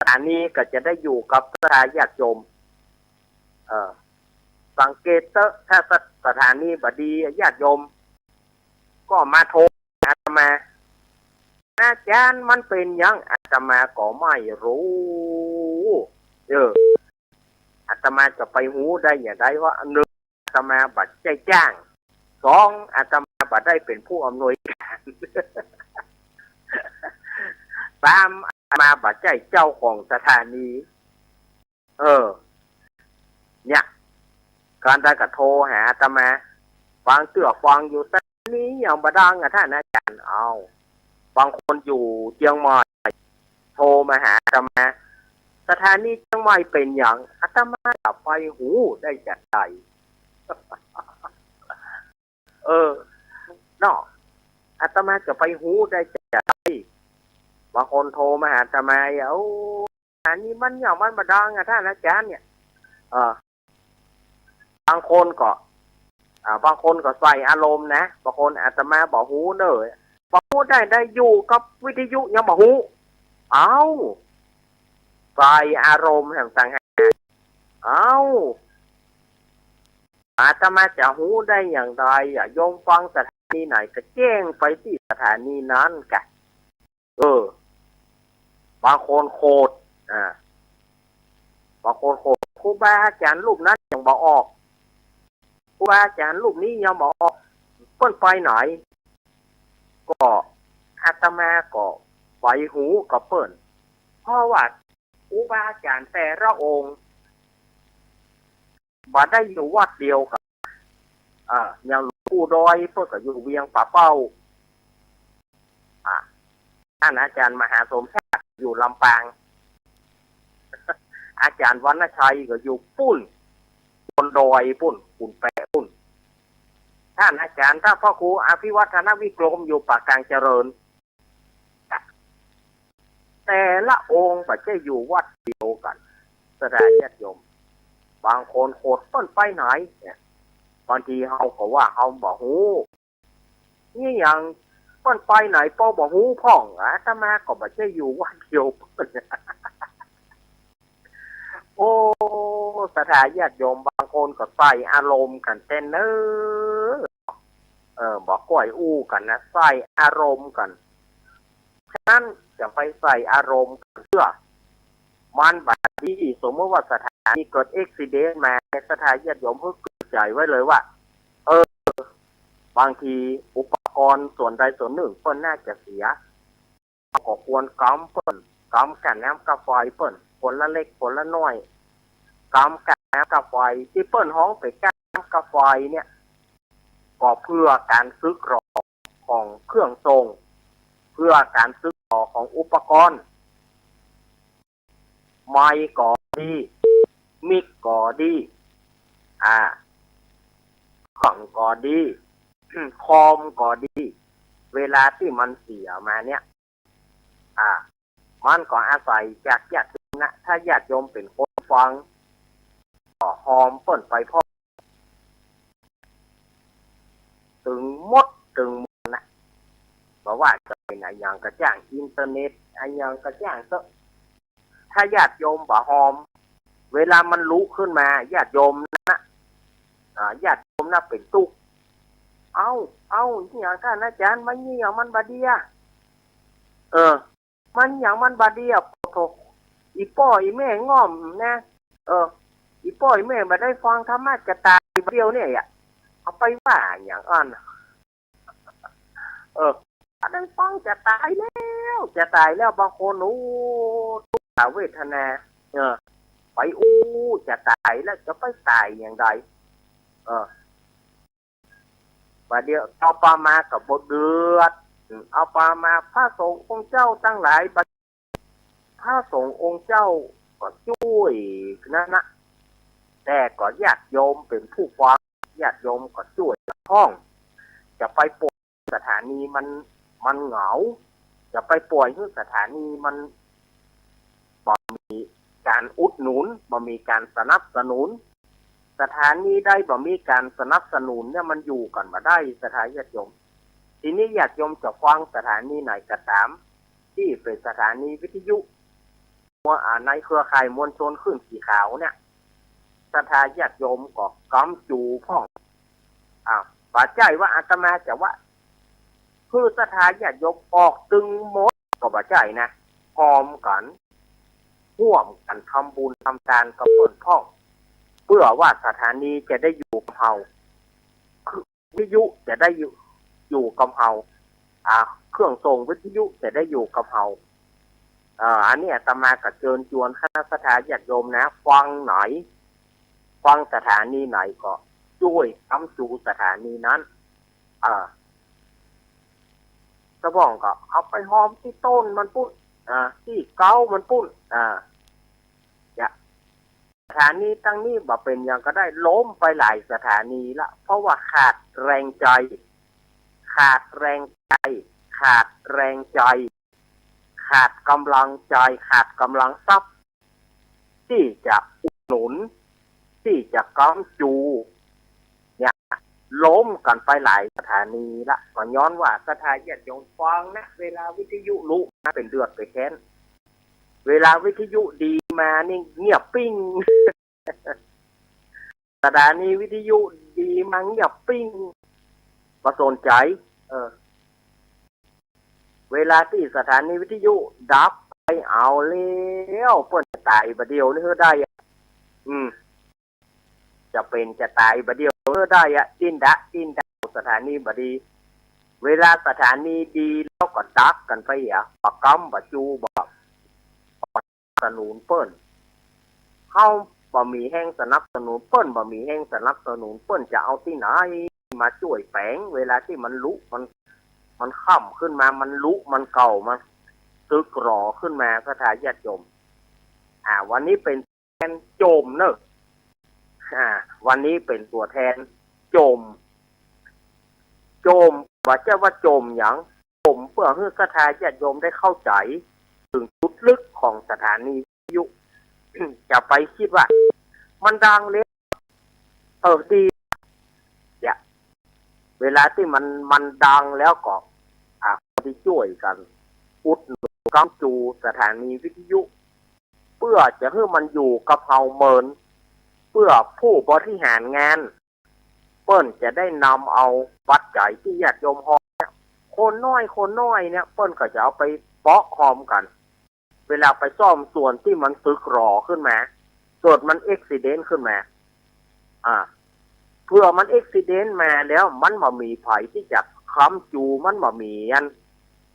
อันนี้ก็จะได้อยู่กับสถาญาติโยมสังเกตถ้าสถานีบดีญาติโยมก็มาโทรอาตมาอาจารย์มันเป็นยังอาตมาก็ไม่รู้อาตมาจะไปหูได้อย่างไรว่าหนึ่งอาตมาบัดใจจ้างสองอาตมาบัดได้เป็นผู้อำนวยการสามอาตมาบัดใจเจ้าของสถานีเนี่ยการได้กระโทรหาอาตมาฟังฟังอยู่ตอนนี้อย่างบดังท่านอาจารย์เอาบางคนอยู่เชียงใหม่โทรมาหาอาตมาสถานีเชียงใหม่เป็นอย่างอาตมาจะไปหูได้จัดใจเนาะอาตมาจะไปหูได้จัดใจบางคนโทรมาหาอาตมาอันนี้มันอย่างมันบดังท่านอาจารย์เนี่ยบางคนก็ใส่อารมณ์นะบางคนอาตมาบอกหูเนอะบอกหูได้อยู่กับวิทยุยังบอกหูใส่อารมณ์ต่างๆอาตมาจะหูได้อย่างไรโยมฟังสถานีไหนก็แจ้งไปที่สถานีนั้นกันบางคนโคตรบางคนโคตรครูบาอาจารย์รูปนั้นยังบอกออกครูบาอาจารย์รูปนี้ยังบอกออกเปิ้นไปไหนก็อาตมาก็ไปหูกับเปิ้นเพราะว่าครูบาอาจารย์แต่ละองค์บ่ได้อยู่วัดเดียวกับอย่างหลวงปู่ดอยเปิ้นก็อยู่เวียงป่าเป้าท่านอาจารย์มหาสมชาติอยู่ลำปางอาจารย์วรรณชัยก็อยู่ปุ้นบนดอยปุ้นแปะปุ้นท่านอาจารย์ถ้าพ่อครูอภิวัฒนวิกรมอยู่ปากกลางเจริญแต่ละองค์ก็จะอยู่วัดเดียวกันแสดงญาติโยมบางคนโคตรต้นไปไหนเนี่ยบางทีเขาก็ว่าเขาบอกหูนี่อย่างต้นไปไหนป้อบอกหูพ่องอาตมาก็ไม่ใช่อยู่วัดเดียวโอ้สถาญาติโยมบางคนก็ใส่อารมณ์กันเต้นบอกก้อยอู้กันนะใส่อารมณ์กันฉะนั้นจะไปใส่อารมณ์เพื่อมันบาดดีสมมติว่าสถานีเกิดอุบัติเหตุมาสถาญาติโยมเพิ่งเกิดใจไว้เลยว่า บางทีอุปกรณ์ส่วนใดส่วนหนึ่งเปิ้นน่าจะเสียก็ควรกำเปิ้นกำกันน้ำกาไฟเปิ้นผลละเล็กผลละน้อยกำกันน้ำกาไฟที่เปิ้นห้องไปกันน้ำกาไฟเนี่ยก็เพื่อการซื้อกรอของเครื่องทรงเพื่อการซื้อกรอของอุปกรณ์ไม้ก็ดีมิกก็ดีขังก็ดีคอมก็ดี เวลาที่มันเสียมาเนี่ยมันก็อาศัยจากญาติโยมนะถ้าญาติโยมเป็นคนฟังก็หอมเปิ้นไปพ่อถึงมดถึงนะบอกว่าจะเป็นอะไรอย่างกระจ้างอินเทอร์เน็ตอะไรอย่างกระจ้างเถอะถ้าญาติโยมบ่หอมเวลามันลุกขึ้นมาญาติโยมนะญาติโยมนะเป็นตุกเอาอย่างท่านอาจารย์มันอย่างมันบาเดียมันอย่างมันบาเดียโถอีป้ออีแม่ง่อมนะอีป้ออีแม่มาได้ฟังธรรมะจะตายเดียวเนี่ยเอาไปว่าอย่างอันได้ฟังจะตายแล้วบางคนทุกขเวทนาไปจะตายแล้วจะไปตายอย่างไรว่าเดี๋ยวเอาปลามากับบทเดือดเอาปลามาพระสงฆ์องค์เจ้าตั้งหลายพระสงฆ์องค์เจ้าก็ช่วยนั่นนะแต่ก็ญาติโยมเป็นผู้ฟังญาติโยมก็ช่วยห้องจะไปป่วยสถานีมันเหงาจะไปป่วยที่สถานีมันบ่มีการอุดหนุนบ่มีการสนับสนุนสถานีได้บ่มีการสนับสนุนเนี่ยมันอยู่กันมาได้สถานญาติโยมทีนี้ญาติโยมจะฟังสถานีไหนก็ตามที่เป็นสถานีวิทยุในเครือข่ายมวลชนขึ้นสีขาวเนี่ยสถานญาติโยมก็กำจูพ่องป่าใจว่าอาตมาจะว่าคือสถานญาติโยมออกตึงหมดก็ป่าใจนะพร้อมกันร่วมกันทำบุญทำทานกับเพื่อนพ่องเพื่อว่าสถานีจะได้อยู่กับเราวิทยุจะได้อยู่กับเราเครื่องส่งวิทยุจะได้อยู่กับเราอันนี้อาตมาก็เชิญชวนคณะสถานญาติโยมนะฟังสถานีไหนก็ช่วยค้ำจูสถานีนั้นสะบ้องก็เอาไปหอมที่ต้นมันปุ้นที่เก้ามันปุ้นสถานีตั้งนี้บ่เป็นอย่างก็ได้ล้มไปหลายสถานีละเพราะว่าขาดแรงใจขาดกำลังใจขาดกำลังทรัพย์ที่จะอุดหนุนที่จะค้ำจูเนี่ยล้มกันไปหลายสถานีละก็ย้อนว่าสถานญาติโยมฟังนะเวลาวิทยุลุนะเป็นเดือดไปแค้นเวลาวิทยุดีมานี่เงียบปิ้ง สถานีวิทยุดีมาเงียบปิ้งมาสนใจเวลาที่สถานีวิทยุดับไปเอาแล้วเปิ้นจะตายบัดเดียวนี่เฮอได้จะเป็นจะตายบัดเดียวเฮอได้ดิ้นดะสถานีบัดดีเวลาสถานีดีแล้วก็ดักกันไปบ่กำบ่จูบ่สนุนเปิ้นเฮาบ่มีแห่งสนับสนุนเปิ้นบ่มีแห่งสนับสนุนเปิ้นจะเอาที่ไหนมาช่วยแฝงเวลาที่มันลุมันค่ำขึ้นมามันลุมันเก่ามาตึกหรอขึ้นมาสถานญาติโยมวันนี้เป็นแทนโจมเนอะวันนี้เป็นตัวแทนโจมว่าจะว่าโจมอย่างโจมเพื่อให้สถานญาติโยมได้เข้าใจถึงจุดลึกของสถานีวิทยุ จะไปคิดว่ามันดังเลยดีเนี่ยเวลาที่มันดังแล้วก็ที่ช่วยกันอุดหนุนค้ำจูสถานีวิทยุเพื่อจะให้มันอยู่กับเฮาเมินเพื่อผู้บริหารงานเปิ้นจะได้นำเอาปัจจัยที่ญาติโยมฮอเนี่ยคนน้อยเนี่ยเปิ้นก็จะเอาไปเปาะคอมกันเวลาไปซ่อมส่วนที่มันสึกหรอขึ้นมาเกิดมันอุบิเหตุขึ้นมา เพื่อมันอุบิเหตุมาแล้วมันบ่มีไผที่จะค้ำจูมันบ่มีอัน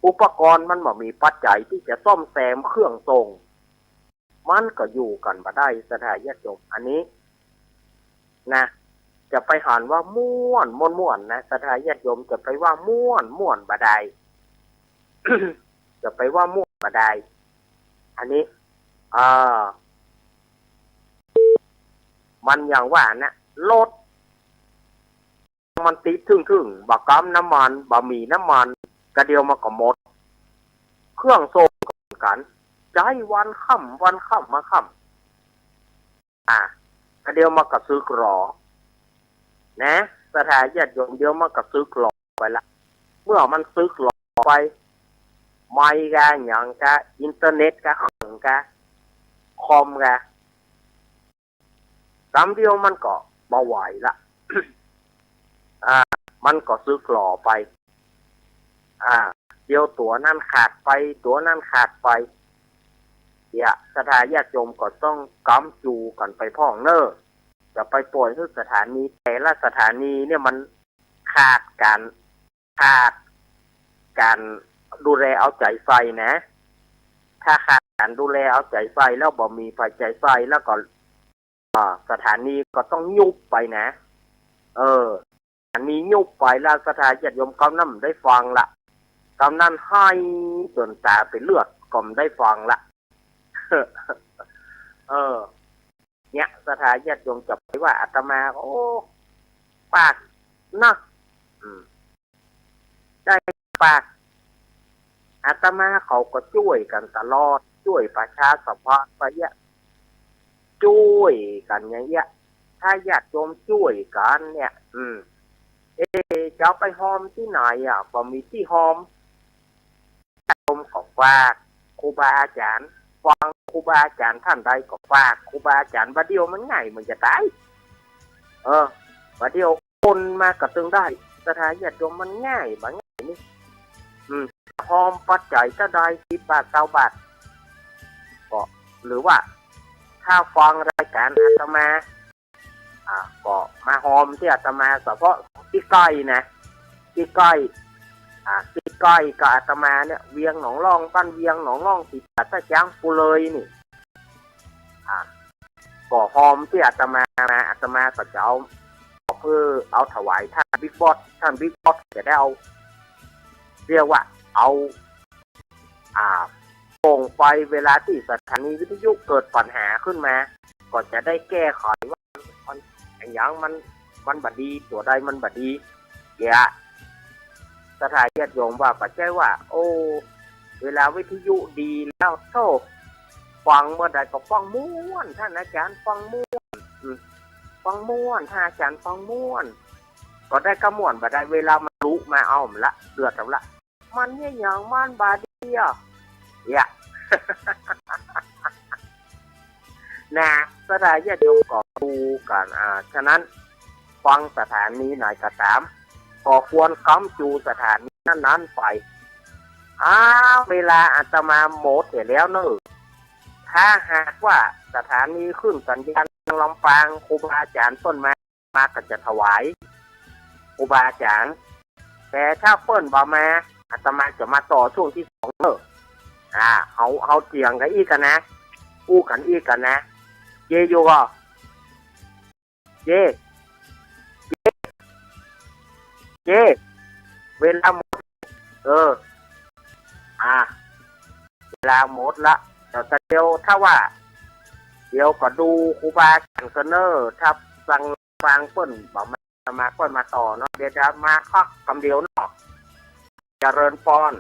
อุปกรณ์มันบ่มีปัจจัยที่จะซ่อมแซมเครื่องทรงมันก็อยู่กันบ่ได้สถานญาติโยมอันนี้นะจะไปหันว่าม่วนนะสถานญาติโยมจะไปว่าม่วนบ่ได้ จะไปว่าม่วนบ่ได้อันนี้มันอย่างว่านะรถมันติดถึงบะกำน้ำมันบะหมี่น้ำมันกระเดียวมาก็หมดเครื่องโซ่กันใจวันค่ำมาค่ำกระเดียวมาก็ซื้อกรอนะสถานญาติโยมเดียวมาก็ซื้อกรอไปละเมื่อมันซื้อกรอไปไม่กะอย่างกะอินเทอร์เน็ตกะของกะคอมกะกำเดียวมันก็บ่ไหวละ มันก็ซื้อกรอไปเดียวตัวนั่นขาดไปตัวนั่นขาดไปเนี่ยสถานญาติโยมก็ต้องกำจูกันไปพ่องเนอจะไปปล่อยที่สถานีแต่ละสถานีเนี่ยมันขาดการดูแลเอาใจใส่นะถ้าขาดการดูแลเอาใจใส่แล้วบ่มีไฟใจใส่แล้วก็สถานีก็ต้องยุบไปนะอันนี้ยุบไปแล้วสถานญาติโยมกำนั่นได้ฟังละกำนั่นให้จนตาเป็นเลือดก็ได้ฟังละ เนี่ยสถานญาติโยมจะไปว่าอาตมาโอ้ปากนะได้ปากอาตมาเขาก็ช่วยกันตลอดช่วยประชาสัมพันธ์ไปเนี่ยช่วยกันอย่างเงี้ยถ้าญาติโยมช่วยกันเนี่ยจะเอาไปหอมที่ไหนก็มีที่หอมโยมก็ฝากครูบาอาจารย์ฟังครูบาอาจารย์ท่านใดก็ฝากครูบาอาจารย์บัดเดียวมันง่ายมันจะตายบัดเดียวคนมากระตึงได้สถานญาติโยมมันง่ายบางง่ายนี่หอมปัจจัยถ้าได้10 บาท9 บาทก็หรือว่าถ้าฟังรายการอาตมาก็มาหอมที่อาตมาเฉพาะที่ใกล้นะที่ใกล้ที่ใกล้กับอาตมาเนี่ยเวียงหนองร่องบ้านเวียงหนองร่องติดกับตะจ้างปูเลยนี่ก็หอมที่อาตมาก็จะเอาเพื่อเอาถวายท่านบิ๊กบอสจะได้เอาเรียกว่าเอาโป่งไฟเวลาที่สถานีวิทยุเกิดปัญหาขึ้นมาก็จะได้แก้ไขว่าอย่างมันบัดดีตัวใดมันบัดดีเนี่ยสถานญาติโยมว่าปัจจัยว่าโอ้เวลาวิทยุดีแล้วโซ่ฟังเมื่อใดก็ฟังม่วนท่านอาจารย์ฟังม่วนท่านอาจารย์ฟังม่วนก็ได้กระม่วนบัดได้เวลามันรู้มาเอามันละเดือดละมันเนี่ยอย่างมันบาดีเนี่ย นะสถานญาติโยมก็ดูกันฉะนั้นฟังสถานีไหนก็ตามก็ควรค้ำจูสถานีนั้นไปเวลาอาตมาหมดเสร็จแล้วเนอะถ้าหากว่าสถานีขึ้นสัญญาณลำปางครูบาอาจารย์ต้นมาก็จะถวายครูบาอาจารย์แต่ถ้าเปิ้นบ่มาอาตมาจะมาต่อช่วงที่2เนอะเอาเจียงกันอีกกันนะอู้กันอีกกันนะเจอยู่ก็เจเวลาหมดเวลาหมดละแต่เดี๋ยวถ้าว่าเดี๋ยวก็ดูครูบาอาจารย์เนอร์ถ้าฟังเปิ้นบอกมาก็มาต่อเนาะเดี๋ยวจะมาคักคำเดียวเนาะเจริญพร